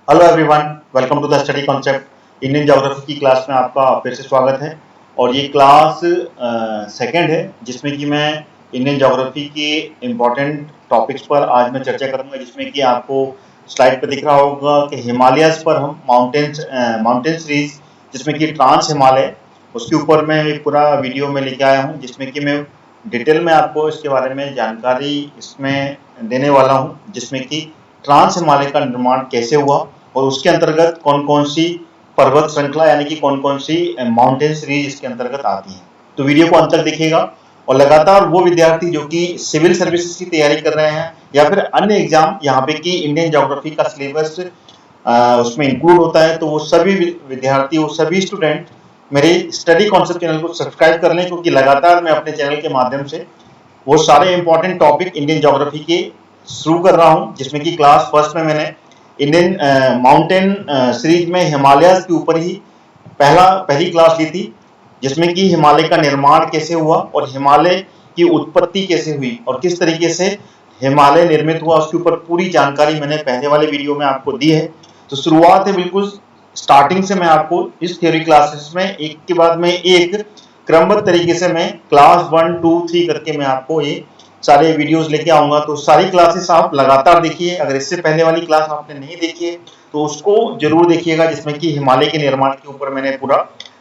Hello everyone, welcome to the study concept. Indian geography की class में आपका फिर से स्वागत है। और ये क्लास सेकंड है जिसमें कि मैं इंडियन ज्योग्राफी के इम्पोर्टेंट टॉपिक्स पर आज मैं चर्चा करूंगा, जिसमें कि आपको स्लाइड पर दिख रहा होगा कि हिमालयस पर हम माउंटेन सीरीज जिसमें कि ट्रांस हिमालय, उसके ऊपर मैं एक पूरा वीडियो में लेके आया हूँ, जिसमें कि मैं डिटेल में आपको इसके बारे में जानकारी इसमें देने वाला हूँ, जिसमें कि ट्रांस हिमालय का निर्माण कैसे हुआ और उसके अंतर्गत कौन कौन सी पर्वत श्रृंखला यानी कि कौन कौन सी माउंटेन सीरीज इसके अंतर्गत आती हैं। तो वीडियो को अंत तक देखिएगा। और लगातार वो विद्यार्थी जो कि सिविल सर्विसेज की तैयारी कर रहे हैं या फिर अन्य एग्जाम यहाँ पे कि इंडियन ज्योग्राफी का सिलेबस उसमें इंक्लूड होता है, तो वो सभी विद्यार्थी, वो सभी स्टूडेंट मेरे स्टडी कॉन्सेप्ट चैनल को सब्सक्राइब कर लें, क्योंकि लगातार मैं अपने चैनल के माध्यम से वो सारे इंपॉर्टेंट टॉपिक इंडियन ज्योग्राफी के शुरू कर रहा हूं, जिसमें कि क्लास फर्स्ट में मैंने इंडियन माउंटेन सीरीज में हिमालय के ऊपर ही पहली क्लास ली थी, जिसमें कि हिमालय का निर्माण कैसे हुआ और हिमालय की उत्पत्ति कैसे हुई और किस तरीके से हिमालय निर्मित हुआ, उसके ऊपर पूरी जानकारी मैंने पहले वाले वीडियो में आपको दी है। तो शुरुआत है बिल्कुल स्टार्टिंग से। मैं आपको इस थ्योरी क्लासेस में एक के बाद में एक क्रमबद्ध तरीके से मैं क्लास 1, 2, 3 करके मैं आपको ये सारे वीडियोस लेके आऊंगा। तो सारी क्लासेस आप लगातार देखिए। अगर इससे पहले वाली क्लास आपने नहीं देखी है तो उसको जरूर देखिएगा, जिसमें कि हिमालय के निर्माण के ऊपर मैंने पूरा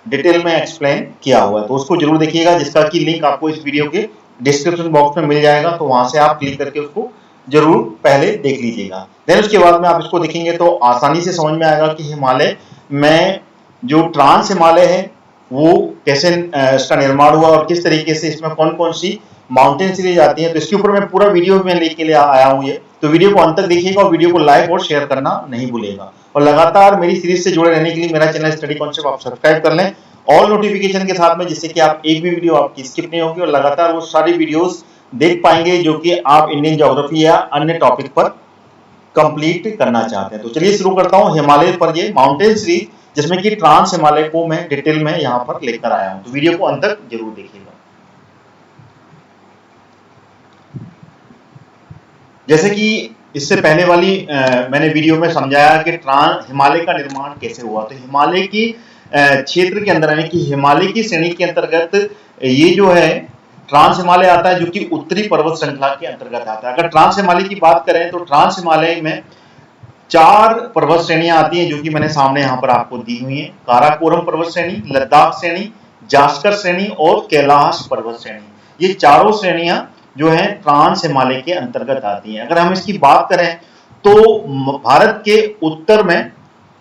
डिटेल में एक्सप्लेन किया हुआ है, तो उसको जरूर देखिएगा, जिसका कि लिंक आपको इस वीडियो के डिस्क्रिप्शन बॉक्स में मिल जाएगा। तो वहां से आप क्लिक करके उसको जरूर पहले देख लीजिएगा। देन उसके बाद में आप इसको देखेंगे तो आसानी से समझ में आएगा कि हिमालय में जो ट्रांस हिमालय है वो कैसे इसका निर्माण हुआ और किस तरीके से इसमें कौन कौन सी माउंटेन सीरीज आती है। तो इसके ऊपर मैं पूरा वीडियो में लेके ले आया हूं ये, तो वीडियो को अंत तक देखिएगा और वीडियो को लाइक और शेयर करना नहीं भूलिएगा। और लगातार मेरी सीरीज से जुड़े रहने के लिए मेरा चैनल स्टडी कॉन्सेप्ट आप सब्सक्राइब कर लें ऑल नोटिफिकेशन के साथ में, जिससे कि आप एक भी वीडियो आपकी स्किप नहीं होगी और लगातार वो सारी वीडियोस देख पाएंगे जो कि आप इंडियन ज्योग्राफी या अन्य टॉपिक पर कंप्लीट करना चाहते हैं। तो चलिए शुरू करता हूं हिमालय पर ये माउंटेन सीरीज, जिसमें कि ट्रांस हिमालय को मैं डिटेल में यहां पर लेकर आया हूं। तो वीडियो को अंत तक जरूर देखिएगा। जैसे कि इससे पहले वाली मैंने वीडियो में समझाया कि हिमालय का निर्माण कैसे हुआ। तो हिमालय की क्षेत्र के अंदर यानी कि हिमालय की श्रेणी के अंतर्गत ये जो है ट्रांस हिमालय आता है, जो कि उत्तरी पर्वत श्रृंखला के अंतर्गत आता है। अगर ट्रांस हिमालय की बात करें तो ट्रांस हिमालय में 4 पर्वत श्रेणियां आती हैं, जो कि मैंने सामने यहां पर आपको दी हुई है। काराकोरम पर्वत श्रेणी, लद्दाख श्रेणी, जास्कर श्रेणी और कैलाश पर्वत श्रेणी। ये चारों श्रेणियां जो है ट्रांस हिमालय के अंतर्गत आती हैं। अगर हम इसकी बात करें तो भारत के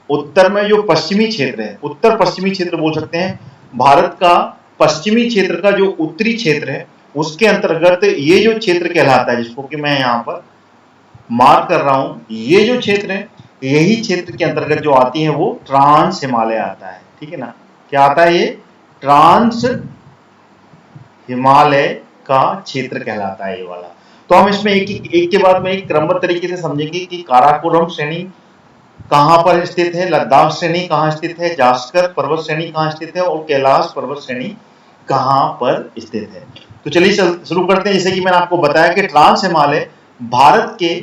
उत्तर में जो पश्चिमी क्षेत्र है, उत्तर पश्चिमी क्षेत्र बोल सकते हैं, भारत का पश्चिमी क्षेत्र का जो उत्तरी क्षेत्र है उसके अंतर्गत ये जो क्षेत्र कहलाता है, जिसको कि मैं यहाँ पर मार्क कर रहा हूं, ये जो क्षेत्र है यही क्षेत्र के अंतर्गत जो आती है वो ट्रांस हिमालय आता है। ठीक है ना, क्या आता है? ये ट्रांस हिमालय का क्षेत्र कहलाता है ये वाला। तो हम इसमें एक के बाद में एक क्रमबद्ध तरीके से समझेंगे कि काराकोरम श्रेणी कहां पर स्थित है, लद्दाख श्रेणी कहां स्थित है, जास्कर पर्वत श्रेणी कहां स्थित है और कैलाश पर्वत श्रेणी कहां पर स्थित है। तो चलिए शुरू करते हैं। जैसे कि मैंने आपको बताया कि ट्रांस हिमालय भारत के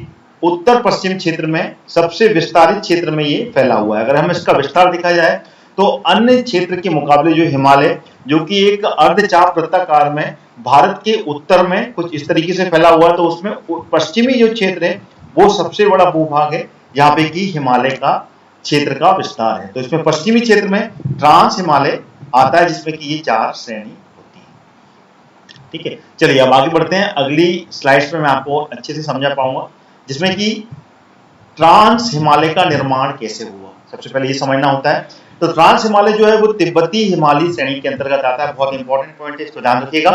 उत्तर पश्चिम क्षेत्र में सबसे विस्तारित क्षेत्र में ये फैला हुआ है। अगर हम इसका विस्तार देखा जाए तो अन्य क्षेत्र के मुकाबले जो हिमालय, जो कि एक अर्धचाप वृत्ताकार में भारत के उत्तर में कुछ इस तरीके से फैला हुआ है, तो उसमें पश्चिमी जो क्षेत्र है वो सबसे बड़ा भूभाग है जहां पे कि हिमालय का क्षेत्र का विस्तार है। तो इसमें पश्चिमी क्षेत्र में ट्रांस हिमालय आता है, जिसमें कि ये 4 श्रेणी होती है। ठीक है, चलिए अब आगे बढ़ते हैं। अगली स्लाइड्स में मैं आपको अच्छे से समझा पाऊंगा, जिसमें कि ट्रांस हिमालय का निर्माण कैसे हुआ। सबसे पहले ये समझना होता है। तो ट्रांस हिमालय जो है वो तिब्बती हिमालय श्रेणी के अंतर्गत आता है। बहुत इंपॉर्टेंट पॉइंट है, इसको ध्यान रखिएगा।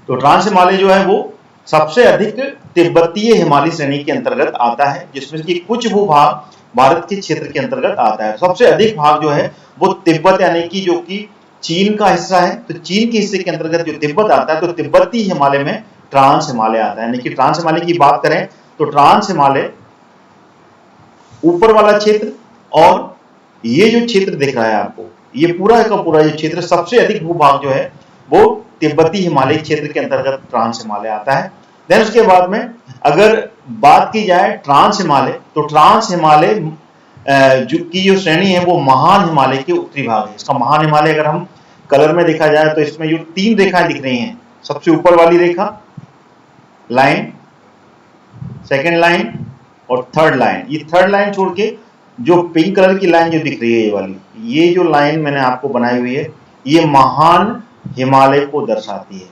तो ट्रांस हिमालय जो है वो सबसे अधिक तिब्बतीय हिमालय श्रेणी के अंतर्गत आता है, जिसमें कि कुछ भूभाग भारत के क्षेत्र के अंतर्गत आता है। सबसे अधिक भाग जो है वो तिब्बत यानी कि जो कि चीन का हिस्सा है, तो चीन के हिस्से के अंतर्गत जो तिब्बत आता है, तो तिब्बती हिमालय में ट्रांस हिमालय आता है। यानी कि ट्रांस हिमालय की बात करें तो ट्रांस हिमालय ऊपर वाला क्षेत्र और ये जो क्षेत्र दिख रहा है आपको, ये पूरा का पूरा ये क्षेत्र, सबसे अधिक भूभाग जो है वो तिब्बती हिमालय क्षेत्र के अंतर्गत ट्रांस हिमालय आता है। देन उसके बाद में अगर बात की जाए ट्रांस हिमालय, तो ट्रांस हिमालय जो श्रेणी है वो महान हिमालय के उत्तरी भाग है। इसका महान हिमालय अगर हम कलर में देखा जाए तो इसमें जो 3 रेखाएं दिख रही हैं, सबसे ऊपर वाली रेखा लाइन, सेकेंड लाइन और थर्ड लाइन, ये थर्ड लाइन छोड़ के जो पिंक कलर की लाइन जो दिख रही है ये वाली, ये जो लाइन मैंने आपको बनाई हुई है ये महान हिमालय को दर्शाती है।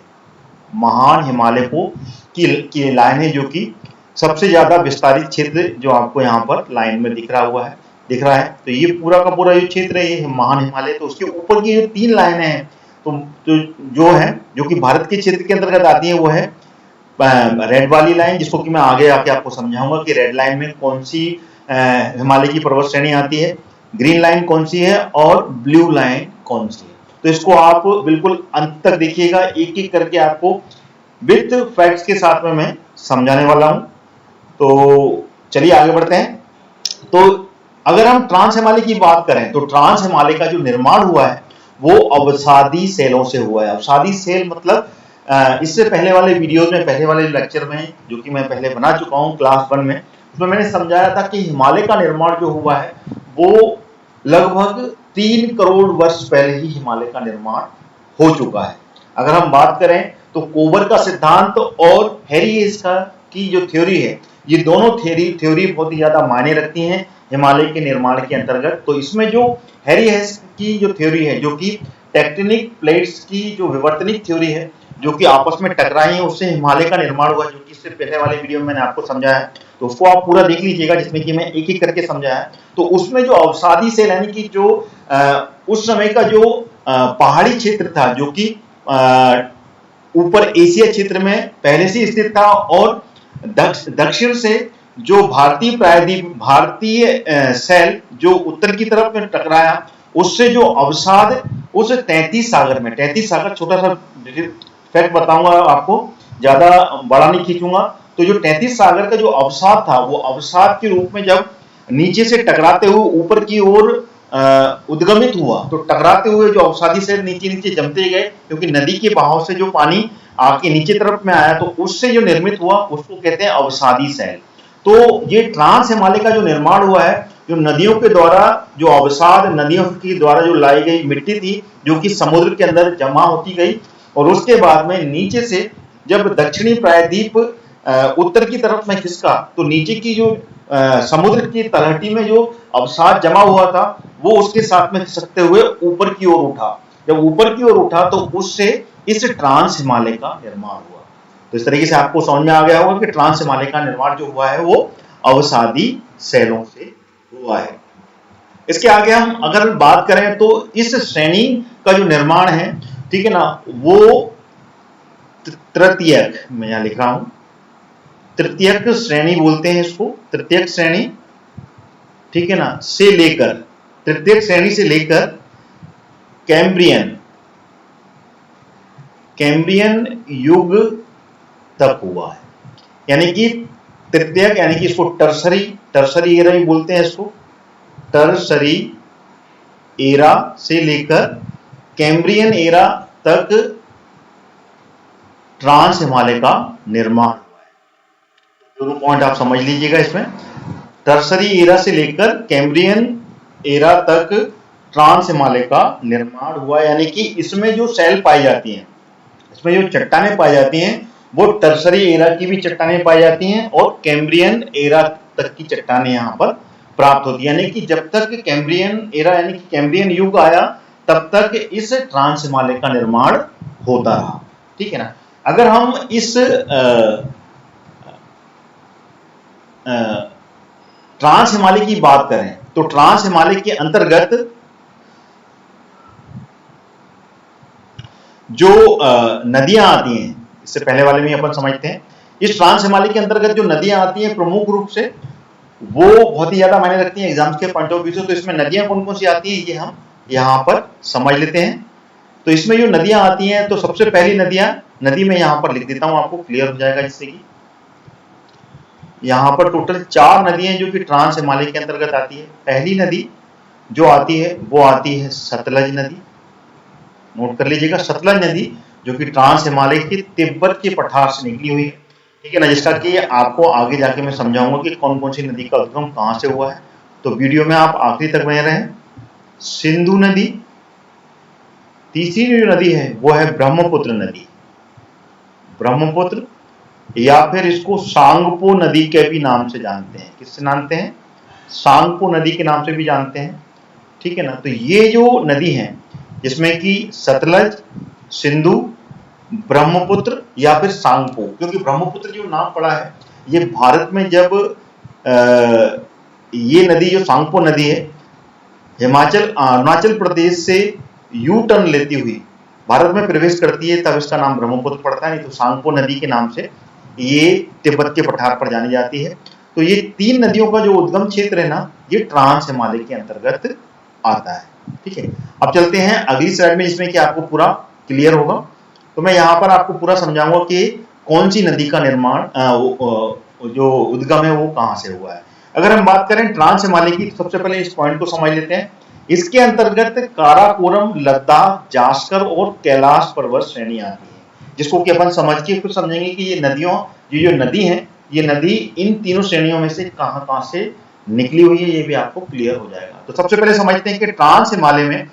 महान हिमालय को की लाइन है, जो कि सबसे ज्यादा विस्तारित क्षेत्र जो आपको यहाँ पर लाइन में दिख रहा है। तो ये पूरा का पूरा जो क्षेत्र है ये महान हिमालय। तो उसके ऊपर की जो 3 लाइनें हैं तो जो है जो कि भारत के क्षेत्र के अंतर्गत आती है वो है रेड वाली लाइन, जिसको कि मैं आगे आके आपको समझाऊंगा कि रेड लाइन में कौन सी हिमालय की पर्वत श्रेणी आती है, ग्रीन लाइन कौन सी है और ब्लू लाइन कौन सी है। तो इसको आप बिल्कुल अंत तक देखिएगा, एक एक करके आपको विथ फैक्ट्स के साथ में मैं समझाने वाला हूं। तो चलिए आगे बढ़ते हैं। तो अगर हम ट्रांस हिमालय की बात करें तो ट्रांस हिमालय का जो निर्माण हुआ है वो अवसादी सेलों से हुआ है। अवसादी सेल मतलब इससे पहले वाले वीडियोज में, पहले वाले लेक्चर में जो कि मैं पहले बना चुका हूं क्लास 1 में, उसमें मैंने समझाया था कि हिमालय का निर्माण जो हुआ है वो लगभग 3 करोड़ वर्ष पहले ही हिमालय का निर्माण हो चुका है। अगर हम बात करें तो कोबर का सिद्धांत और हैरी हेस की जो थ्योरी है, ये दोनों थ्योरी बहुत ही ज्यादा मायने रखती हैं हिमालय के निर्माण के अंतर्गत। तो इसमें जो हैरी हेस की जो थ्योरी है, जो कि टेक्टोनिक प्लेट्स की जो विवर्तनिक थ्योरी है, जो कि आपस में टकराई है, उससे हिमालय का निर्माण हुआ, जो कि इससे पहले वाले वीडियो में मैंने आपको समझाया है। तो उसको आप पूरा देख लीजिएगा, जिसमें कि मैं एक एक करके समझाया। तो उसमें जो अवसादी सेल यानी कि जो उस समय का जो पहाड़ी क्षेत्र था, जो कि ऊपर एशिया क्षेत्र में पहले से स्थित था और दक्षिण से जो भारतीय प्रायद्वीप, भारतीय सेल जो उत्तर की तरफ में टकराया, उससे जो अवसाद उस 33 सागर में, 33 सागर छोटा सा फैक्ट बताऊंगा आपको, ज्यादा बड़ा नहीं खींचूंगा। तो जो 33 सागर का जो अवसाद था, वो अवसाद के रूप में जब नीचे से टकराते हुए ऊपर की ओर उद्गमित हुआ, तो टकराते हुए जो अवसादी सेल नीचे नीचे जमते गए, क्योंकि नदी के बहाव से जो पानी आके नीचे तरफ में आया, तो उससे जो निर्मित हुआ उसको कहते हैं अवसादी सेल। तो ये ट्रांस हिमालय का जो निर्माण हुआ है, जो नदियों के द्वारा जो अवसाद, नदियों के द्वारा जो लाई गई मिट्टी थी, जो कि समुद्र के अंदर जमा होती गई, और उसके बाद में नीचे से जब दक्षिणी प्रायद्वीप उत्तर की तरफ में खिसका, तो नीचे की जो समुद्र की तलहटी में जो अवसाद जमा हुआ था वो उसके साथ में खिसकते हुए ऊपर की ओर उठा। जब ऊपर की ओर उठा तो उससे इस ट्रांस हिमालय का निर्माण हुआ। तो इस तरीके से आपको समझ में आ गया होगा कि ट्रांस हिमालय का निर्माण जो हुआ है वो अवसादी सेलों से हुआ है। इसके आगे हम अगर बात करें तो इस श्रेणी का जो निर्माण है, ठीक है ना, वो तृतीयक, मैं यहां लिख रहा हूं, तृतीयक श्रेणी बोलते हैं इसको, तृतीयक श्रेणी, ठीक है ना, से लेकर, तृतीयक श्रेणी से लेकर कैम्ब्रियन युग तक हुआ है। यानी कि तृतीयक यानी कि इसको टर्सरी एरा ही बोलते हैं, इसको टर्सरी एरा से लेकर कैम्ब्रियन एरा तक ट्रांस हिमालय का निर्माण हुआ है। दोनों पॉइंट आप समझ लीजिएगा इसमें, टर्सरी एरा से लेकर कैम्ब्रियन एरा तक ट्रांस हिमालय का निर्माण हुआ। यानी कि इसमें जो सेल पाई जाती हैं, इसमें जो चट्टानें पाई जाती हैं, वो टर्सरी एरा की भी चट्टानें पाई जाती हैं और कैम्ब्रियन एरा तक की चट्टानें यहाँ पर प्राप्त होती है। यानी कि जब तक कैम्ब्रियन एरा यानी कि कैम्ब्रियन युग आया, तब तक इस ट्रांस हिमालय का निर्माण होता रहा, ठीक है ना। अगर हम इस ट्रांस हिमालय की बात करें तो ट्रांस हिमालय के अंतर्गत जो नदियां आती हैं, इससे पहले वाले में अपन समझते हैं, इस ट्रांस हिमालय के अंतर्गत जो नदियां आती हैं प्रमुख रूप से वो बहुत ही ज्यादा मायने रखती हैं एग्जाम्स के पॉइंट ऑफ व्यू से। तो इसमें नदियां कौन कौन सी आती हैं ये हम यहाँ पर समझ लेते हैं। तो इसमें जो नदियां आती हैं, तो सबसे पहली नदी में यहाँ पर लिख देता हूं, आपको क्लियर हो जाएगा, जिससे कि यहाँ पर टोटल 4 नदियां जो कि ट्रांस हिमालय के अंतर्गत आती है। पहली नदी जो आती है वो आती है सतलज नदी, नोट कर लीजिएगा, सतलज नदी जो कि ट्रांस हिमालय के तिब्बत के पठार से निकली हुई है, ठीक है ना, जिसका कि आपको आगे जाके मैं समझाऊंगा कि कौन कौन सी नदी का उद्गम कहां से हुआ है तो वीडियो में आप आखिरी तक बने रहें। सिंधु नदी, तीसरी जो नदी है वो है ब्रह्मपुत्र नदी, ब्रह्मपुत्र, या फिर इसको सांगपो नदी के भी नाम से जानते हैं। किससे जानते हैं? सांगपो नदी के नाम से भी जानते हैं, ठीक है ना। तो ये जो नदी है जिसमें कि सतलज, सिंधु, ब्रह्मपुत्र या फिर सांगपो, क्योंकि ब्रह्मपुत्र जो नाम पड़ा है ये भारत में जब ये नदी जो सांगपो नदी है अरुणाचल प्रदेश से यू टर्न लेती हुई भारत में प्रवेश करती है, तब इसका नाम ब्रह्मपुत्र पड़ता है। नहीं तो सांगपो नदी के नाम से ये तिब्बत के पठार पर जानी जाती है। तो ये तीन नदियों का जो उद्गम क्षेत्र है ना, ये ट्रांस हिमालय के अंतर्गत आता है, ठीक है। अब चलते हैं अगली स्लाइड में, जिसमें कि आपको पूरा क्लियर होगा। तो मैं यहाँ पर आपको पूरा समझाऊंगा कि कौन सी नदी का निर्माण जो उद्गम है वो कहाँ से हुआ है। अगर हम बात करें ट्रांस हिमालय की, सबसे पहले इस पॉइंट को समझ लेते हैं। इसके अंतर्गत काराकोरम, लद्दाख, जास्कर और कैलाश पर्वत श्रेणी आती है, जिसको कि अपन समझ के फिर समझेंगे कि ये नदियों, ये जो नदी है, ये नदी इन तीनों श्रेणियों में से कहां से निकली हुई है, ये भी आपको क्लियर हो जाएगा। तो सबसे पहले समझते हैं कि ट्रांस हिमालय में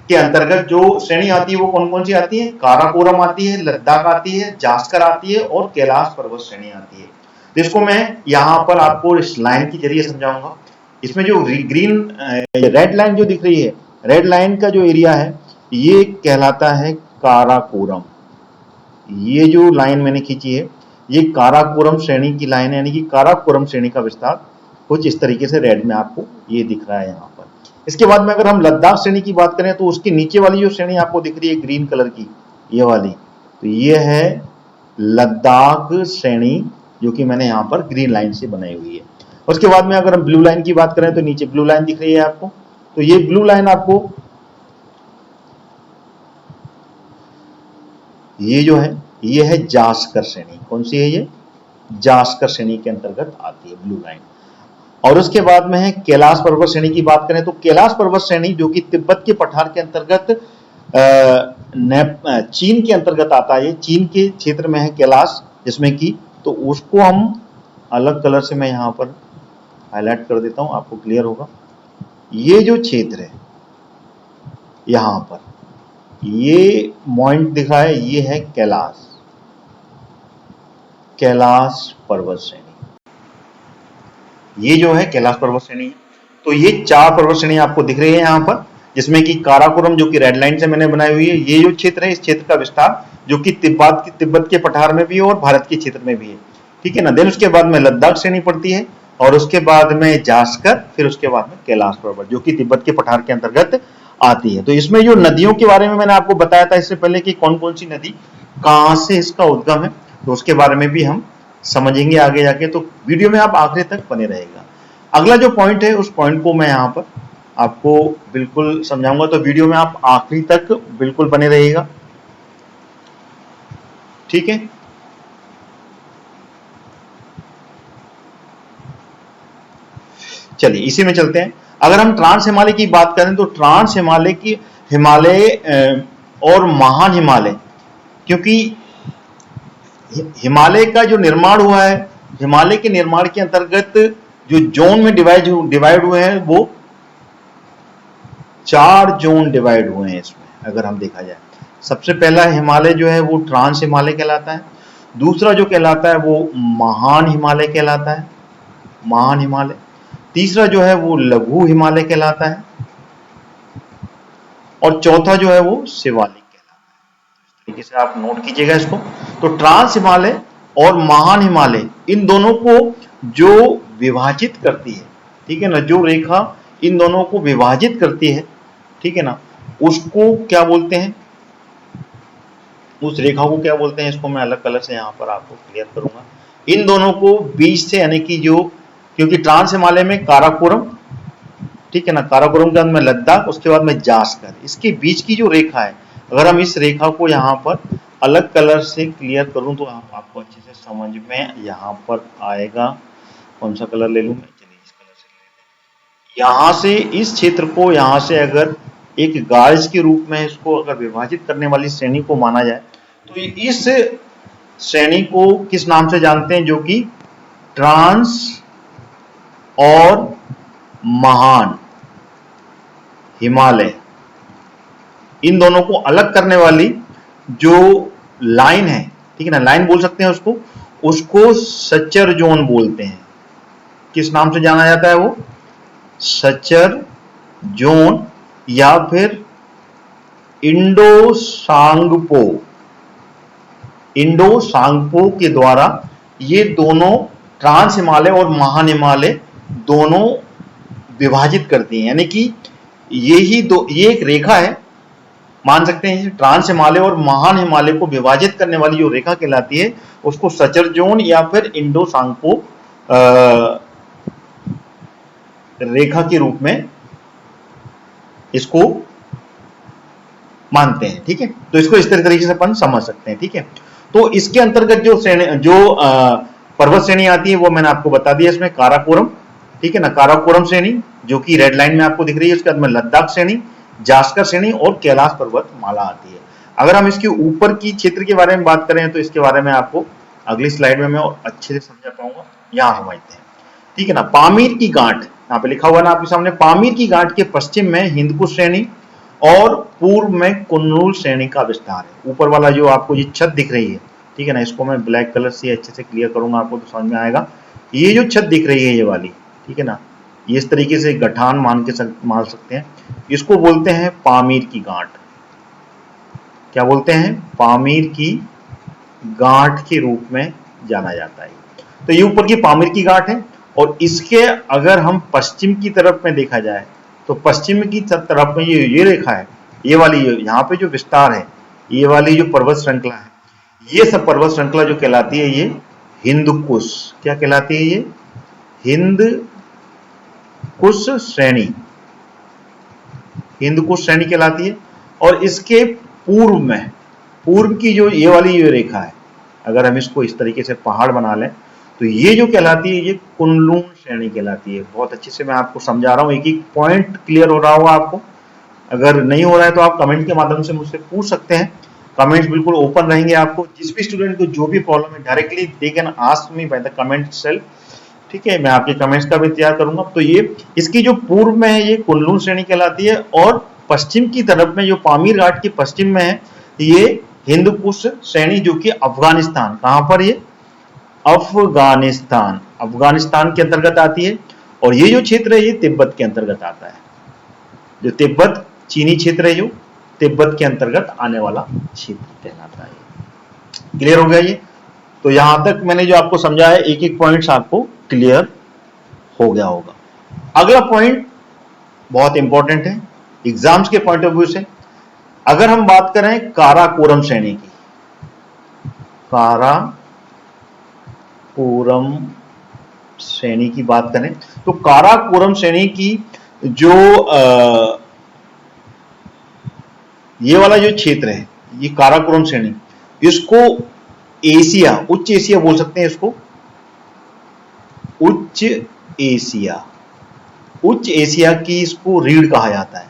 के अंतर्गत जो श्रेणी आती है वो कौन कौन सी आती है। काराकोरम आती है, लद्दाख आती है, जास्कर आती है और कैलाश पर्वत श्रेणी आती है। तो इसको मैं यहाँ पर आपको इस लाइन के जरिए समझाऊंगा। इसमें जो ग्रीन रेड लाइन जो दिख रही है, रेड लाइन का जो एरिया है ये कहलाता है काराकोरम। ये जो लाइन मैंने खींची है ये काराकोरम श्रेणी की लाइन है, यानी कि काराकोरम श्रेणी का विस्तार कुछ इस तरीके से रेड में आपको ये दिख रहा है यहाँ पर। इसके बाद में अगर हम लद्दाख श्रेणी की बात करें तो उसके नीचे वाली जो श्रेणी आपको दिख रही है ग्रीन कलर की, ये वाली, तो ये है लद्दाख श्रेणी, जो कि मैंने यहाँ पर ग्रीन लाइन से बनाई हुई है। उसके बाद में अगर हम ब्लू लाइन की बात करें तो नीचे ब्लू लाइन दिख रही है आपको, तो ये ब्लू लाइन आपको ये जो है ये है जास्कर श्रेणी। कौन सी है ये? जास्कर श्रेणी के अंतर्गत आती है ब्लू लाइन। और उसके बाद में है कैलाश पर्वत श्रेणी की बात करें तो कैलाश पर्वत श्रेणी जो कि तिब्बत के पठार के अंतर्गत चीन के अंतर्गत आता है, चीन के क्षेत्र में है कैलाश, जिसमें कि तो उसको हम अलग कलर से मैं यहाँ पर हाईलाइट कर देता हूँ, आपको क्लियर होगा। ये जो क्षेत्र है यहाँ पर ये पॉइंट दिख रहा है, ये है कैलाश पर्वत श्रेणी। ये जो है कैलाश पर्वत श्रेणी है। तो ये चार पर्वत श्रेणी आपको दिख रही है यहाँ पर, जिसमें कि काराकोरम जो कि रेड लाइन से मैंने बनाई हुई है, ये जो क्षेत्र है इस क्षेत्र का विस्तार जो कि तिब्बत के पठार में भी है और भारत के क्षेत्र में भी है, ठीक है ना। देन उसके बाद में लद्दाख श्रेणी पड़ती है और उसके बाद में जास्कर, फिर उसके बाद में कैलाश पर्वत जो कि तिब्बत के पठार के अंतर्गत आती है। तो इसमें जो नदियों के बारे में मैंने आपको बताया था इससे पहले कि कौन कौन सी नदी कहाँ से इसका उद्गम है, तो उसके बारे में भी हम समझेंगे आगे जाके। तो वीडियो में आप आखिरी तक बने रहेगा। अगला जो पॉइंट है उस पॉइंट को मैं यहाँ पर आपको बिल्कुल समझाऊंगा, तो वीडियो में आप आखिरी तक बिल्कुल बने रहेगा, ठीक है। चलिए इसी में चलते हैं। अगर हम ट्रांस हिमालय की बात करें तो ट्रांस हिमालय की हिमालय और महान हिमालय, क्योंकि हिमालय का जो निर्माण हुआ है, हिमालय के निर्माण के अंतर्गत जो जोन में डिवाइड हुए हैं वो 4 जोन डिवाइड हुए हैं इसमें। अगर हम देखा जाए, सबसे पहला हिमालय जो है वो ट्रांस हिमालय कहलाता है, दूसरा जो कहलाता है वो महान हिमालय कहलाता है, महान हिमालय, तीसरा जो है वो लघु हिमालय कहलाता है और चौथा जो है वो शिवालिक कहलाता है। इस तरीके से आप नोट कीजिएगा इसको। तो ट्रांस हिमालय और महान हिमालय इन दोनों को जो विभाजित करती है, ठीक है ना, जो रेखा इन दोनों को विभाजित करती है, ठीक है ना, उसको क्या बोलते हैं, उस रेखा को क्या बोलते हैं, इसको मैं अलग कलर से यहाँ पर आपको क्लियर करूंगा। इन दोनों को बीच से, यानी कि जो, क्योंकि ट्रांस हिमालय में काराकोरम, ठीक है ना, काराकोरम के बाद में लद्दाख, उसके बाद में जास्कर, इसके बीच की जो रेखा है, अगर हम इस रेखा को यहाँ पर अलग कलर से क्लियर करूं तो आपको अच्छे से समझ में यहाँ पर आएगा। कौन सा कलर ले लूं मैं? चलिए इस कलर से ले लेते हैं। यहाँ से इस क्षेत्र को यहाँ से अगर एक गाज के रूप में इसको अगर विभाजित करने वाली श्रेणी को माना जाए तो इस श्रेणी को किस नाम से जानते हैं, जो कि ट्रांस और महान हिमालय, इन दोनों को अलग करने वाली जो लाइन है, ठीक है ना, लाइन बोल सकते हैं उसको, उसको सचर जोन बोलते हैं। किस नाम से जाना जाता है वो? सचर जोन या फिर इंडो सांगपो। इंडो सांगपो के द्वारा ये दोनों ट्रांस हिमालय और महान हिमालय दोनों विभाजित करती हैं। यानी कि ये एक रेखा है, मान सकते हैं ट्रांस हिमालय और महान हिमालय को विभाजित करने वाली जो रेखा कहलाती है उसको सचर जोन या फिर इंडो सांगपो रेखा के रूप में इसको मानते हैं। ठीक है, तो इसको इस तरीके से अपन समझ सकते हैं। ठीक है, तो इसके अंतर्गत जो पर्वत श्रेणी आती है वो मैंने आपको बता दिया। इसमें काराकोरम, ठीक है ना, काराकोरम श्रेणी जो कि रेड लाइन में आपको दिख रही है, उसके बाद में लद्दाख श्रेणी, जास्कर श्रेणी और कैलाश पर्वत माला आती है। अगर हम इसके ऊपर की क्षेत्र के बारे में बात करें तो इसके बारे में आपको अगली स्लाइड में मैं और अच्छे से समझा पाऊंगा। यहां समझते हैं, ठीक है ना। पामीर की गांठ, यहाँ पे लिखा हुआ ना आपके सामने, पामीर की गांठ के पश्चिम में हिंदकुश श्रेणी और पूर्व में कुन्नुल श्रेणी का विस्तार है। ऊपर वाला जो आपको ये छत दिख रही है, ठीक है ना, इसको मैं ब्लैक कलर से अच्छे से क्लियर करूंगा आपको तो समझ में आएगा। ये जो छत दिख रही है ये वाली, ठीक है ना, ये इस तरीके से गठान मान सकते हैं। इसको बोलते हैं पामीर की गांठ। क्या बोलते हैं? पामीर की गांठ के रूप में जाना जाता है। तो ये ऊपर की पामीर की गांठ है। और इसके अगर हम पश्चिम की तरफ में देखा जाए तो पश्चिम की तरफ में ये रेखा है, ये वाली, यहाँ पे जो विस्तार है, ये वाली जो पर्वत श्रृंखला है, ये सब पर्वत श्रृंखला जो कहलाती है ये हिंदकुश। क्या कहलाती है ये? हिंदकुश श्रेणी, हिंदकुश श्रेणी कहलाती है। और इसके पूर्व में, पूर्व की जो ये वाली जो रेखा है, अगर हम इसको इस तरीके से पहाड़ बना लें तो ये जो कहलाती है ये कुनलून श्रेणी कहलाती है। बहुत अच्छे से मैं आपको समझा रहा हूँ, एक एक पॉइंट क्लियर हो रहा होगा आपको। अगर नहीं हो रहा है तो आप कमेंट के माध्यम से मुझसे पूछ सकते हैं। कमेंट्स बिल्कुल ओपन रहेंगे आपको। जिस भी स्टूडेंट को जो भी प्रॉब्लम है directly they can ask me by the comment self. ठीक है, मैं आपके कमेंट्स का भी इंतजार करूंगा। तो ये इसकी जो पूर्व में है ये कुनलून श्रेणी कहलाती है, और पश्चिम की तरफ में जो पामीर घाट की पश्चिम में है ये हिंदकुश श्रेणी, जो कि अफगानिस्तान, कहां पर ये? अफगानिस्तान, अफगानिस्तान के अंतर्गत आती है। और ये जो क्षेत्र है ये तिब्बत के अंतर्गत आता है। जो तिब्बत चीनी क्षेत्र है जो तिब्बत के अंतर्गत आने वाला क्षेत्र कहलाता है। क्लियर हो गया ये? तो यहां तक मैंने जो आपको समझाया एक एक पॉइंट्स आपको क्लियर हो गया होगा। अगला पॉइंट बहुत इंपॉर्टेंट है एग्जाम्स के पॉइंट ऑफ व्यू से। अगर हम बात करें काराकोरम श्रेणी की, काराकोरम श्रेणी की बात करें तो काराकोरम श्रेणी की जो ये वाला जो क्षेत्र है, ये काराकोरम श्रेणी, इसको एशिया, उच्च एशिया बोल सकते हैं इसको, उच्च एशिया, उच्च एशिया की इसको रीढ़ कहा जाता है।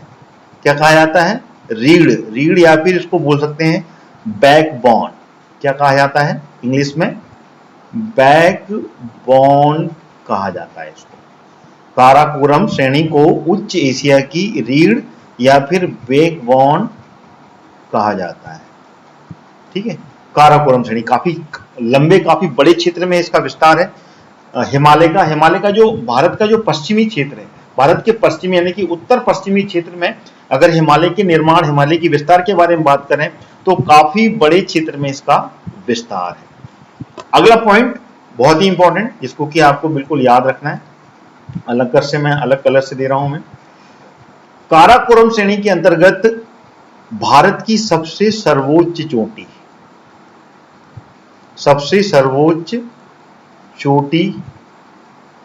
क्या कहा जाता है? रीढ़, रीढ़, या फिर इसको बोल सकते हैं बैकबोन। क्या कहा जाता है इंग्लिश में? बैकबोन कहा जाता है इसको। काराकोरम श्रेणी को उच्च एशिया की रीढ़ या फिर बैकबोन कहा जाता है। ठीक है, काराकोरम श्रेणी काफी लंबे, काफी बड़े क्षेत्र में इसका विस्तार है। हिमालय का जो भारत का जो पश्चिमी क्षेत्र है, भारत के पश्चिमी यानी कि उत्तर पश्चिमी क्षेत्र में अगर हिमालय के निर्माण, हिमालय की विस्तार के बारे में बात करें तो काफी बड़े क्षेत्र में इसका विस्तार है। अगला पॉइंट बहुत ही इंपॉर्टेंट, जिसको कि आपको बिल्कुल याद रखना है, अलग कलर से दे रहा हूं मैं। काराकोरम श्रेणी के अंतर्गत भारत की सबसे सर्वोच्च चोटी, सबसे सर्वोच्च चोटी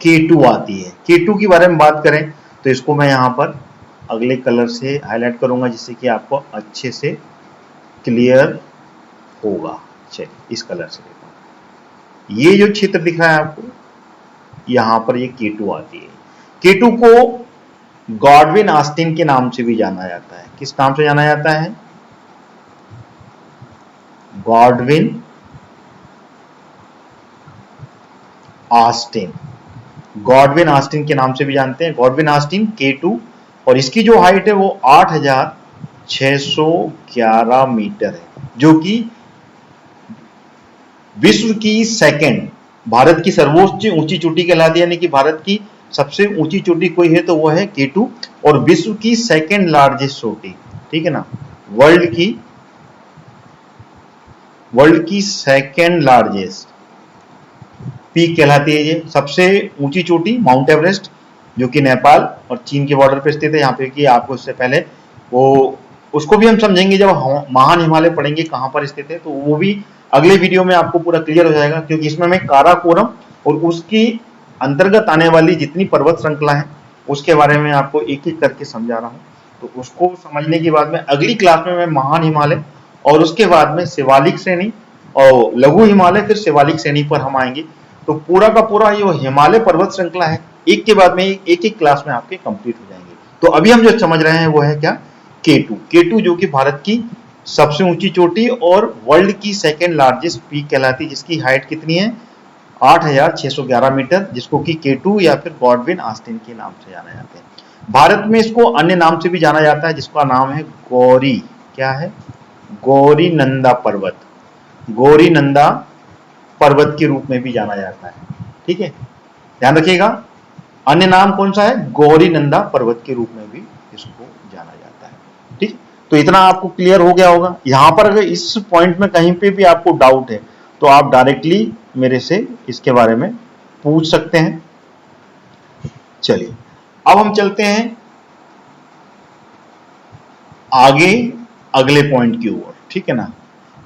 K2 आती है। K2 के बारे में बात करें तो इसको मैं यहां पर अगले कलर से हाईलाइट करूंगा जिससे कि आपको अच्छे से क्लियर होगा। चलिए इस कलर से देखो, ये जो क्षेत्र दिख रहा है आपको, यहां पर ये K2 आती है। K2 को गॉडविन ऑस्टिन के नाम से भी जाना जाता है। किस नाम से जाना जाता है? Godwin Austen. गॉडविन ऑस्टिन के नाम से भी जानते हैं, गॉडविन ऑस्टिन K2, और इसकी जो हाइट है वो 8611 मीटर है, जो कि विश्व की सेकंड, भारत की सर्वोच्च ऊंची चोटी कहलाती है, यानी कि भारत की सबसे ऊंची चोटी कोई है तो वो है K2, और विश्व की सेकंड लार्जेस्ट चोटी, ठीक है ना, वर्ल्ड की सेकंड लार्जेस्ट पीक कहलाती है ये। सबसे ऊंची चोटी माउंट एवरेस्ट, जो कि नेपाल और चीन के बॉर्डर पे स्थित है, यहाँ पे कि आपको इससे पहले वो उसको भी हम समझेंगे जब महान हिमालय पढ़ेंगे कहाँ पर स्थित है, तो वो भी अगले वीडियो में आपको पूरा क्लियर हो जाएगा, क्योंकि इसमें मैं काराकोरम और उसकी अंतर्गत आने वाली जितनी पर्वत श्रृंखला है उसके बारे में आपको एक एक करके समझा रहा हूँ। तो उसको समझने के बाद में अगली क्लास में मैं महान हिमालय और उसके बाद में शिवालिक श्रेणी और लघु हिमालय, फिर शिवालिक श्रेणी पर हम आएंगे। तो पूरा का पूरा ये हिमालय पर्वत श्रृंखला है, एक के बाद में एक एक क्लास में आपके कंप्लीट हो जाएंगे। तो अभी हम जो समझ रहे हैं वो है क्या, K2 जो कि भारत की सबसे ऊंची चोटी और वर्ल्ड की सेकेंड लार्जेस्ट पीक कहलाती है, जिसकी हाइट कितनी है 8611 मीटर, जिसको कि K2 या फिर गॉडविन ऑस्टिन के नाम से जाना जाता है। भारत में इसको अन्य नाम से भी जाना जाता है, जिसका नाम है गौरी, क्या है, गौरी नंदा पर्वत, गौरी नंदा पर्वत के रूप में भी जाना जाता है, ठीक है, ध्यान रखिएगा। अन्य नाम कौन सा है, गौरी नंदा पर्वत के रूप में भी इसको जाना जाता है, ठीक। तो इतना आपको क्लियर हो गया होगा। यहां पर अगर इस पॉइंट में कहीं पे भी आपको डाउट है तो आप डायरेक्टली मेरे से इसके बारे में पूछ सकते हैं। चलिए अब हम चलते हैं आगे अगले पॉइंट की ओर, ठीक है ना।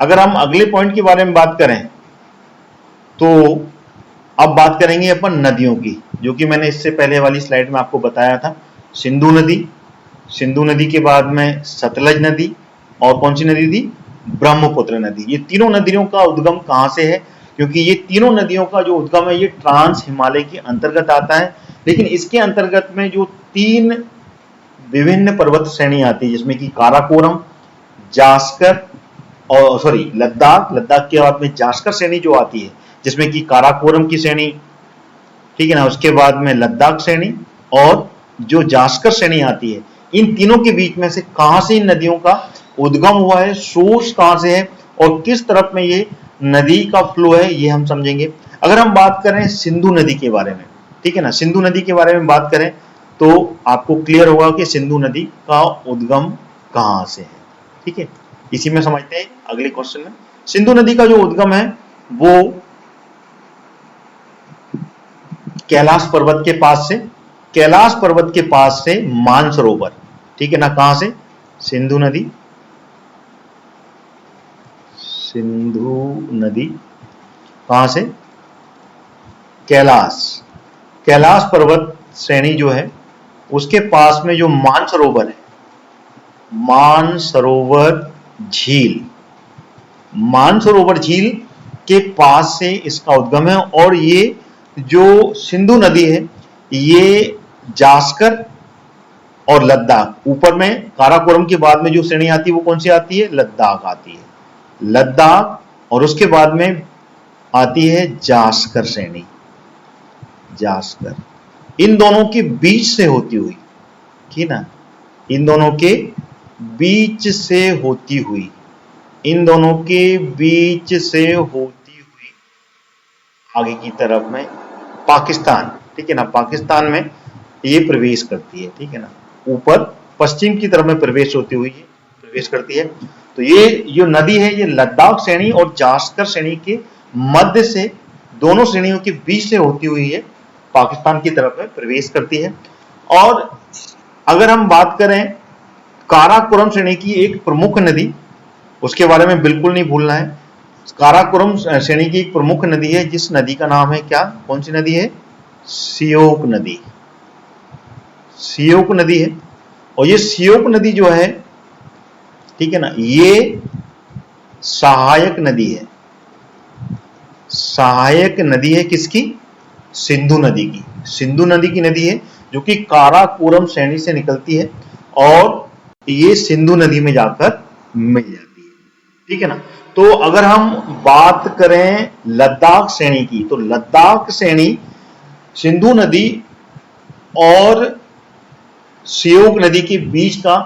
अगर हम अगले पॉइंट के बारे में बात करें तो अब बात करेंगे अपन नदियों की, जो कि मैंने इससे पहले वाली स्लाइड में आपको बताया था। सिंधु नदी के बाद में सतलज नदी, और कौन सी नदी थी, ब्रह्मपुत्र नदी। ये तीनों नदियों का उद्गम कहां से है, क्योंकि ये तीनों नदियों का जो उद्गम है ये ट्रांस हिमालय के अंतर्गत आता है, लेकिन इसके अंतर्गत में जो तीन विभिन्न पर्वत श्रेणी आती है, जिसमें कि काराकोरम, जास्कर और सॉरी लद्दाख के बाद में जास्कर श्रेणी जो आती है, जिसमें कि काराकोरम की श्रेणी, ठीक है ना, उसके बाद में लद्दाख श्रेणी और जो जास्कर श्रेणी आती है, इन तीनों के बीच में से कहां से इन नदियों का उद्गम हुआ है, सोर्स कहां से है और किस तरफ में ये नदी का फ्लो है, ये हम समझेंगे। अगर हम बात करें सिंधु नदी के बारे में, ठीक है ना, सिंधु नदी के बारे में बात करें तो आपको क्लियर होगा कि सिंधु नदी का उद्गम कहां से है, ठीक है। इसी में समझते हैं अगले क्वेश्चन में। सिंधु नदी का जो उद्गम है वो कैलाश पर्वत के पास से, कैलाश पर्वत के पास से मानसरोवर, ठीक है ना, कहां से, सिंधु नदी कहां से, कैलाश पर्वत श्रेणी जो है उसके पास में जो मानसरोवर है, मानसरोवर झील के पास से इसका उद्गम है। और ये जो सिंधु नदी है ये जास्कर और लद्दाख, ऊपर में काराकोरम के बाद में जो श्रेणी आती है वो कौन सी आती है, लद्दाख आती है, लद्दाख, और उसके बाद में आती है जास्कर श्रेणी, जास्कर, इन दोनों के बीच से होती हुई, ठीक ना, इन दोनों के बीच से होती हुई, इन दोनों के बीच से होती हुई आगे की तरफ में पाकिस्तान, ठीक है ना, पाकिस्तान में ये प्रवेश करती है, ठीक है ना, ऊपर पश्चिम की तरफ में प्रवेश होती हुई प्रवेश करती है। तो ये जो नदी है ये लद्दाख श्रेणी और जास्कर श्रेणी के मध्य से, दोनों श्रेणियों के बीच से होती हुई है पाकिस्तान की तरफ में प्रवेश करती है। और अगर हम बात करें काराकोरम श्रेणी की एक प्रमुख नदी, उसके बारे में बिल्कुल नहीं भूलना है। काराकोरम श्रेणी की एक प्रमुख नदी है जिस नदी का नाम है क्या, कौन सी नदी है, सियोक नदी, सियोक नदी है। और ये सियोक नदी जो है, ठीक है ना, ये सहायक नदी है, सहायक नदी है किसकी, सिंधु नदी की, सिंधु नदी की नदी है जो कि काराकोरम श्रेणी से निकलती है और ये सिंधु नदी में जाकर मिल जाती है, ठीक है ना। तो अगर हम बात करें लद्दाख श्रेणी की, तो लद्दाख श्रेणी सिंधु नदी और श्योक नदी के बीच का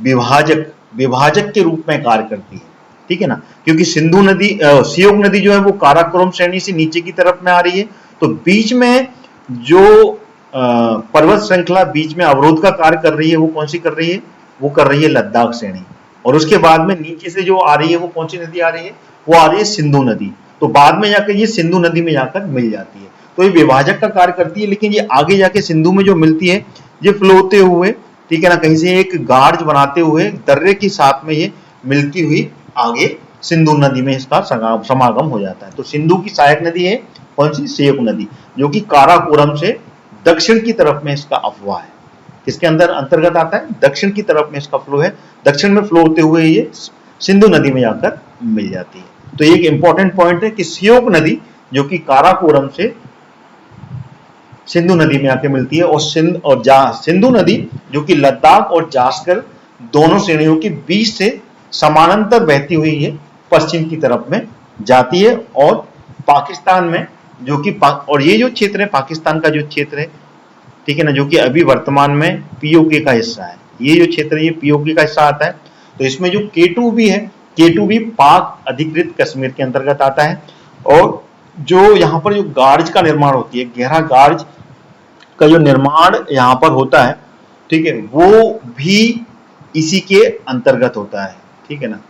विभाजक के रूप में कार्य करती है, ठीक है ना, क्योंकि श्योक नदी जो है वो काराकोरम श्रेणी से नीचे की तरफ में आ रही है, तो बीच में जो पर्वत श्रृंखला बीच में अवरोध का कार्य कर रही है वो कौन सी कर रही है, वो कर रही है लद्दाख श्रेणी। और उसके बाद में नीचे से जो आ रही है वो कौन सी नदी आ रही है, वो आ रही है सिंधु नदी। तो बाद में जाकर ये सिंधु नदी में जाकर मिल जाती है, तो ये विभाजक का कार्य करती है, लेकिन ये आगे जाके सिंधु में जो मिलती है ये फ्लो होते हुए, ठीक है ना, कहीं से एक गार्ज बनाते हुए दर्रे के साथ में ये मिलती हुई आगे सिंधु नदी में इसका समागम हो जाता है। तो सिंधु की सहायक नदी है कौन सी, श्योक नदी, जो कि काराकोरम से दक्षिण की तरफ में इसका अफवाह है। किसके अंतर्गत आता है, दक्षिण की तरफ में इसका फ्लो है, दक्षिण में फ्लो होते हुए ये सिंधु नदी में जाकर मिल जाती है। तो एक इंपॉर्टेंट पॉइंट है कि श्योक नदी जो कि काराकोरम से सिंधु नदी में आके मिलती है, और सिंधु नदी जो कि लद्दाख और जास्कर दोनों श्रेणियों के बीच से समानांतर बहती हुई है पश्चिम की तरफ में जाती है, और पाकिस्तान में जो कि और ये जो क्षेत्र है पाकिस्तान का जो क्षेत्र है, ठीक है ना, जो कि अभी वर्तमान में पीओके का हिस्सा है, ये जो क्षेत्र है ये पीओके का हिस्सा आता है। तो इसमें जो K2 भी है, K2 भी पाक अधिकृत कश्मीर के अंतर्गत आता है, और जो यहाँ पर जो गार्ज का निर्माण होती है, गहरा गार्ज का जो निर्माण यहाँ पर होता है, ठीक है, वो भी इसी के अंतर्गत होता है, ठीक है ना।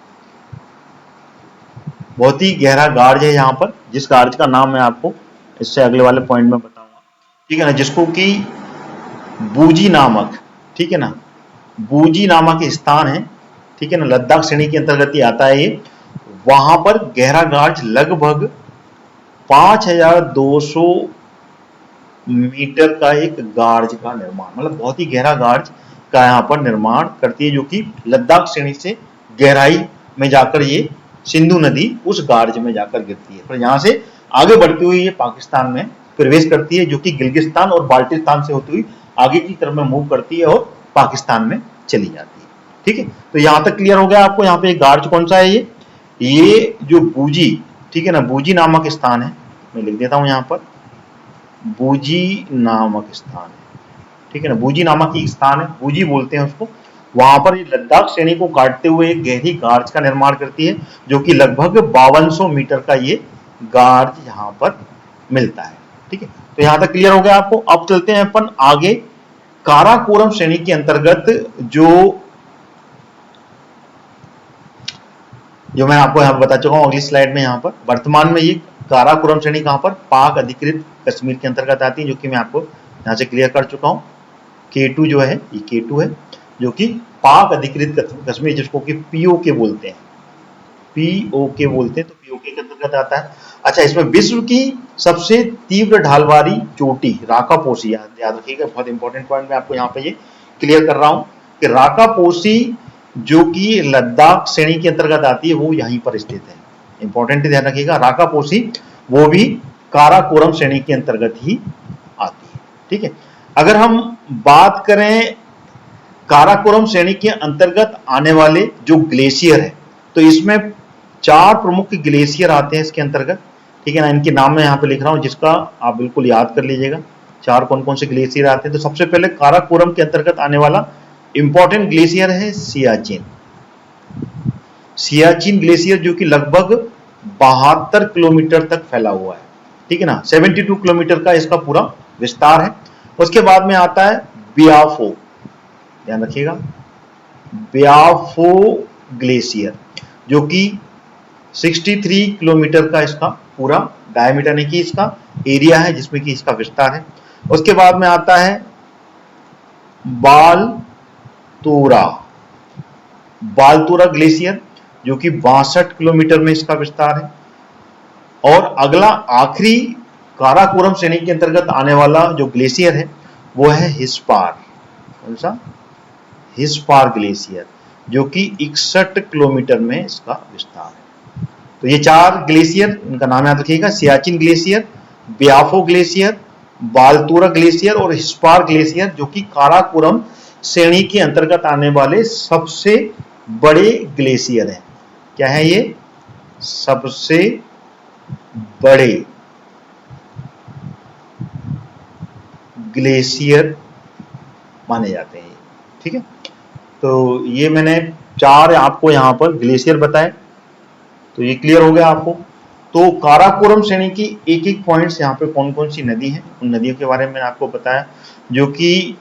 बहुत ही गहरा गार्ज है यहाँ पर, जिस गार्ज का नाम मैं आपको इससे अगले वाले पॉइंट में बताऊंगा, ठीक है ना, जिसको कि बूजी नामक, ठीक है ना, बूजी नामक स्थान है, ठीक है ना, लद्दाख श्रेणी के अंतर्गत ही आता है ये। वहां पर गहरा गार्ज लगभग 5200 मीटर का एक गार्ज का निर्माण, मतलब बहुत ही गहरा गार्ज का यहाँ पर निर्माण करती है, जो कि लद्दाख श्रेणी से गहराई में जाकर ये सिंधु नदी उस गार्ज में जाकर गिरती है, फिर यहाँ से आगे बढ़ती हुई ये पाकिस्तान में प्रवेश करती है, जो कि गिलगिस्तान और बाल्टिस्तान से होती हुई आगे की तरफ में मूव करती है और पाकिस्तान में चली जाती है, ठीक है। तो यहाँ तक क्लियर हो गया आपको, यहाँ पे गार्ज कौन सा है, ये जो बूजी, ठीक है ना, बूजी नामक स्थान है, मैं लिख देता हूं यहाँ पर, बूजी नामक स्थान है, ठीक है ना, बूजी नामक ही स्थान है, बूजी बोलते हैं उसको। वहां पर ये लद्दाख श्रेणी को काटते हुए एक गहरी गार्ज का निर्माण करती है, जो कि लगभग 5200 मीटर का ये गार्ज यहाँ पर मिलता है, ठीक है। तो यहाँ तक क्लियर हो गया आपको। अब चलते हैं अपन आगे, काराकोरम श्रेणी के अंतर्गत जो मैं आपको यहाँ पर बता चुका हूँ अगली स्लाइड में, यहाँ पर वर्तमान में ये काराकोरम श्रेणी कहाँ पर, पाक अधिकृत कश्मीर के अंतर्गत आती है, जो कि मैं आपको यहाँ से क्लियर कर चुका हूँ। K2 जो है ये K2 है, जो कि पाक अधिकृत कश्मीर, जिसको कि पीओके बोलते हैं, पीओके बोलते हैं, तो पीओके के अंतर्गत आता है। अच्छा, इसमें विश्व की सबसे तीव्र ढालवारी चोटी राकापोसी, याद रखिएगा, बहुत इंपॉर्टेंट पॉइंट मैं आपको यहाँ पे ये क्लियर कर रहा हूँ कि राकापोसी जो कि लद्दाख श्रेणी के अंतर्गत आती है वो यहीं पर स्थित है, इंपॉर्टेंट ध्यान रखिएगा, राकापोसी वो भी काराकोरम श्रेणी के अंतर्गत ही आती है, ठीक है। अगर हम बात करें काराकोरम श्रेणी के अंतर्गत आने वाले जो ग्लेशियर है, तो इसमें 4 प्रमुख ग्लेशियर आते हैं इसके अंतर्गत, ठीक है ना, इनके नाम मैं यहाँ पे लिख रहा हूँ, जिसका आप बिल्कुल याद कर लीजिएगा 4 कौन कौन से ग्लेशियर आते हैं। तो सबसे पहले काराकोरम के अंतर्गत आने वाला इंपॉर्टेंट ग्लेशियर है सियाचिन, सियाचिन ग्लेशियर, जो कि लगभग 72 किलोमीटर तक फैला हुआ है, ठीक है ना, 72 किलोमीटर का इसका पूरा विस्तार है। उसके बाद में आता है बियाफो, ध्यान रखिएगा, बियाफो ग्लेशियर, जो कि 63 किलोमीटर का इसका पूरा डायमीटर, यानी कि इसका एरिया है जिसमें कि इसका विस्तार है। उसके बाद में आता है बालतोरा ग्लेशियर, जो कि 62 किलोमीटर में इसका विस्तार है। और अगला आखिरी काराकोरम श्रेणी के अंतर्गत आने वाला जो ग्लेशियर है वो है हिस्पार, कौन सा, हिस्पार ग्लेशियर, जो कि 61 किलोमीटर में इसका विस्तार है। तो ये 4 ग्लेशियर, इनका नाम याद रखिएगा, सियाचिन ग्लेशियर, बियाफो ग्लेशियर, बालतोरा ग्लेशियर और हिस्पार ग्लेशियर, जो कि काराकोरम श्रेणी के अंतर्गत आने वाले सबसे बड़े ग्लेशियर हैं। क्या है ये, सबसे बड़े ग्लेशियर माने जाते हैं। ठीक है, तो ये मैंने 4 आपको यहाँ पर ग्लेशियर बताए, तो ये क्लियर हो गया आपको। तो काराकोरम श्रेणी की एक एक पॉइंट्स यहाँ पे कौन कौन सी नदी है, उन नदियों के बारे में आपको बताया। जो कि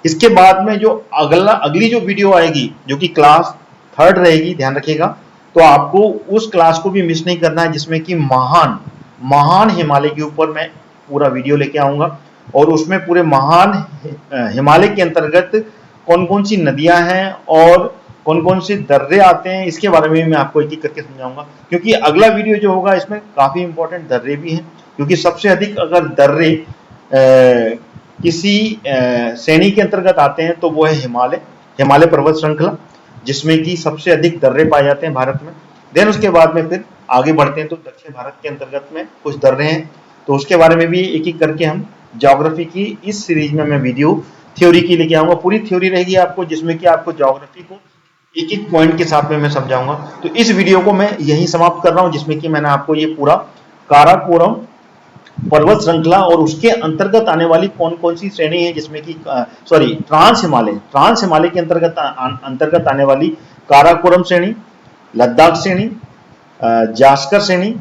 इसके बाद में जो अगली जो वीडियो आएगी जो कि क्लास 3rd रहेगी, ध्यान रखिएगा, तो आपको उस क्लास को भी मिस नहीं करना है, जिसमें कि महान हिमालय के ऊपर मैं पूरा वीडियो लेके आऊंगा और उसमें पूरे महान हिमालय के अंतर्गत कौन कौन सी नदियां हैं और कौन कौन से दर्रे आते हैं, इसके बारे में मैं आपको एक एक करके समझाऊंगा। क्योंकि अगला वीडियो जो होगा इसमें काफी इंपॉर्टेंट दर्रे भी हैं, क्योंकि सबसे अधिक अगर दर्रे किसी श्रेणी के अंतर्गत आते हैं तो वो है हिमालय पर्वत श्रृंखला, जिसमें कि सबसे अधिक दर्रे पाए जाते हैं भारत में। देन उसके बाद में फिर आगे बढ़ते हैं तो दक्षिण भारत के अंतर्गत में कुछ दर्रे हैं, तो उसके बारे में भी एक एक करके हम ज्योग्राफी की इस सीरीज में मैं वीडियो थ्योरी की लेके आऊंगा। पूरी थ्योरी रहेगी आपको, जिसमें कि आपको ज्योग्राफी को एक एक पॉइंट के साथ में मैं समझाऊंगा। तो इस वीडियो को मैं यही समाप्त कर रहा हूं, जिसमें कि मैंने आपको ये पूरा काराकोरम पर्वत श्रृंखला और उसके अंतर्गत आने वाली कौन कौन सी श्रेणी है, जिसमें कि ट्रांस हिमालय के अंतर्गत आने वाली काराकोरम श्रेणी, लद्दाख श्रेणी, जास्कर श्रेणी,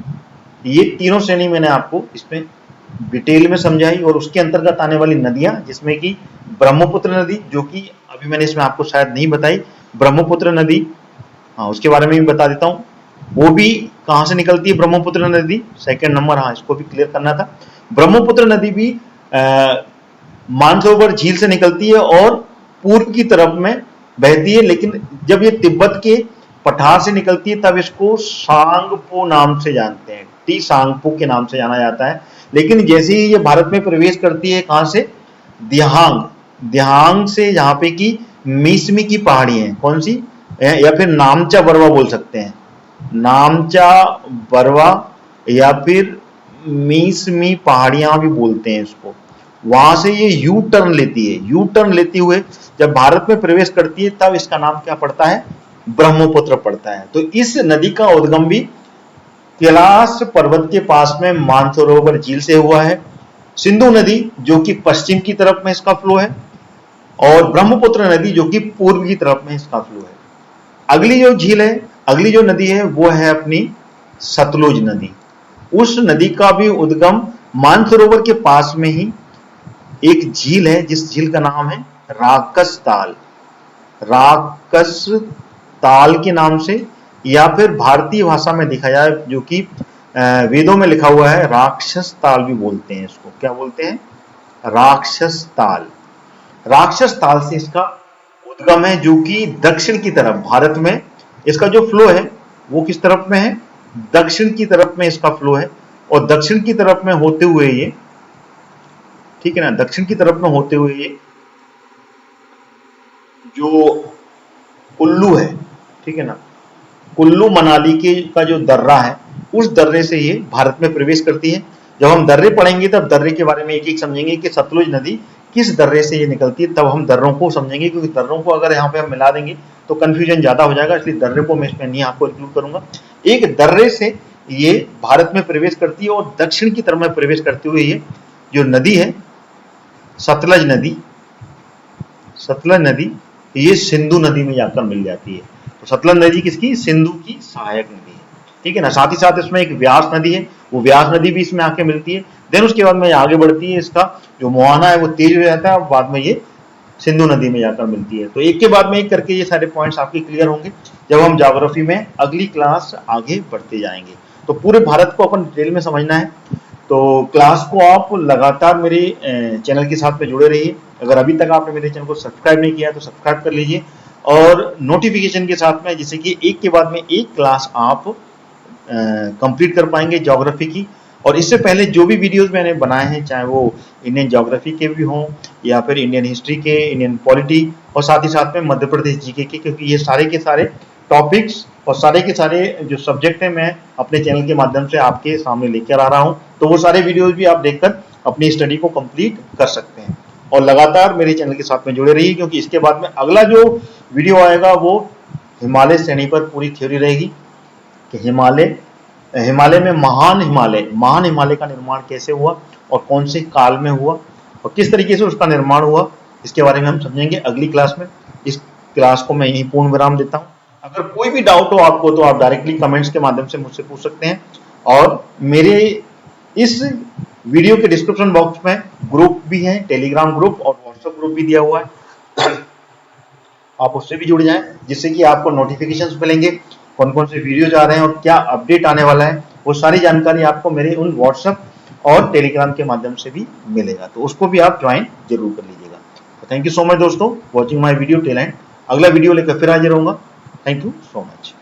ये तीनों श्रेणी मैंने आपको इसमें डिटेल में समझाई। और उसके अंतर्गत आने वाली नदियां, जिसमें कि ब्रह्मपुत्र नदी, जो कि अभी मैंने इसमें आपको शायद नहीं बताई, ब्रह्मपुत्र नदी, हाँ उसके बारे में भी बता देता हूँ। वो भी कहां से निकलती है ब्रह्मपुत्र नदी, 2nd नंबर, हाँ इसको भी क्लियर करना था। ब्रह्मपुत्र नदी भी मानसरोवर झील से निकलती है और पूर्व की तरफ में बहती है, लेकिन जब ये तिब्बत के पठार से निकलती है तब इसको सांगपो नाम से जानते हैं, टी सांगपो के नाम से जाना जाता है। लेकिन जैसे ही ये भारत में प्रवेश करती है, कहां से, दिहांग से, जहां पे की मीसमी की पहाड़ी है, कौन सी, या फिर नामचा बरवा बोल सकते हैं, नामचा बरवा या फिर मीसमी पहाड़ियां भी बोलते हैं इसको। वहां से ये यू टर्न लेती हुए जब भारत में प्रवेश करती है तब इसका नाम क्या पड़ता है, ब्रह्मपुत्र पड़ता है। तो इस नदी का उद्गम भी कैलाश पर्वत के पास में मानसरोवर झील से हुआ है। सिंधु नदी जो कि पश्चिम की तरफ में इसका फ्लो है, और ब्रह्मपुत्र नदी जो कि पूर्व की तरफ में इसका फ्लो है। अगली जो नदी है वो है अपनी सतलुज नदी। उस नदी का भी उद्गम मानसरोवर के पास में ही एक झील है, जिस झील का नाम है राकस ताल के नाम से, या फिर भारतीय भाषा में देखा जाए जो कि वेदों में लिखा हुआ है राक्षस ताल भी बोलते हैं इसको। क्या बोलते हैं, राक्षस ताल से इसका उद्गम है, जो कि दक्षिण की तरफ, भारत में इसका जो फ्लो है वो किस तरफ में है, दक्षिण की तरफ में इसका फ्लो है। और दक्षिण की तरफ में होते हुए ये, ठीक है ना, दक्षिण की तरफ में होते हुए ये जो कुल्लू है, ठीक है ना, कुल्लू मनाली का जो दर्रा है, उस दर्रे से ये भारत में प्रवेश करती है। जब हम दर्रे पढ़ेंगे तब दर्रे के बारे में एक एक समझेंगे कि सतलुज नदी किस दर्रे से ये निकलती है, तब हम दर्रों को समझेंगे। क्योंकि दर्रों को अगर यहाँ पे हम मिला देंगे तो कंफ्यूजन ज्यादा हो जाएगा, इसलिए दर्रे को मैं इसमें नहीं आपको इंक्लूड करूंगा। एक दर्रे से ये भारत में प्रवेश करती है और दक्षिण की तरफ में प्रवेश करते हुए ये जो नदी है सतलज नदी, ये सिंधु नदी में जाकर मिल जाती है। तो सतलज नदी किसकी, सिंधु की सहायक नदी है, ठीक है ना। साथ ही साथ इसमें एक व्यास नदी है, वो व्यास नदी भी इसमें आके मिलती है। देन उसके बाद में आगे बढ़ती है, इसका जो मुहाना है वो तेज हो जाता है, और बाद में ये सिंधु नदी में जाकर मिलती है। तो एक के बाद में एक करके ये सारे पॉइंट्स आपके क्लियर होंगे जब हम ज्योग्राफी में अगली क्लास आगे बढ़ते जाएंगे। तो पूरे भारत को अपन डिटेल में समझना है, तो क्लास को आप लगातार मेरे चैनल के साथ में जुड़े रहिए। अगर अभी तक आपने मेरे चैनल को सब्सक्राइब नहीं किया तो सब्सक्राइब कर लीजिए, और नोटिफिकेशन के साथ में, जिससे कि एक के बाद में एक क्लास आप कंप्लीट कर पाएंगे ज्योग्राफी की। और इससे पहले जो भी वीडियोस मैंने बनाए हैं, चाहे वो इंडियन ज्योग्राफी के भी हों या फिर इंडियन हिस्ट्री के, इंडियन पॉलिटी, और साथ ही साथ में मध्य प्रदेश जीके के, क्योंकि ये सारे के सारे टॉपिक्स और सारे के सारे जो सब्जेक्ट हैं मैं अपने चैनल के माध्यम से आपके सामने लेकर आ रहा हूँ। तो वो सारे वीडियोज भी आप देखकर अपनी स्टडी को कंप्लीट कर सकते हैं, और लगातार मेरे चैनल के साथ में जुड़े रहिए, क्योंकि इसके बाद में अगला जो वीडियो आएगा वो हिमालय श्रेणी पर पूरी थ्योरी रहेगी कि हिमालय में महान हिमालय का निर्माण कैसे हुआ और कौन से काल में हुआ, और किस तरीके से उसका निर्माण हुआ इसके बारे में हम समझेंगे अगली क्लास में। इस क्लास को मैं यहीं पूर्ण विराम देता हूँ। अगर कोई भी डाउट हो आपको तो आप डायरेक्टली कमेंट्स के माध्यम से मुझसे पूछ सकते हैं, और मेरे इस वीडियो के डिस्क्रिप्शन बॉक्स में ग्रुप भी है, टेलीग्राम ग्रुप और व्हाट्सएप ग्रुप भी दिया हुआ है, आप उससे भी जुड़ जाएं, जिससे कि आपको नोटिफिकेशंस मिलेंगे कौन कौन से वीडियोज आ रहे हैं और क्या अपडेट आने वाला है, वो सारी जानकारी आपको मेरे उन व्हाट्सएप और टेलीग्राम के माध्यम से भी मिलेगा, तो उसको भी आप ज्वाइन जरूर कर लीजिएगा। थैंक यू सो मच दोस्तों, watching my video till and. अगला वीडियो लेकर फिर हाजिर होऊंगा। Thank you so much.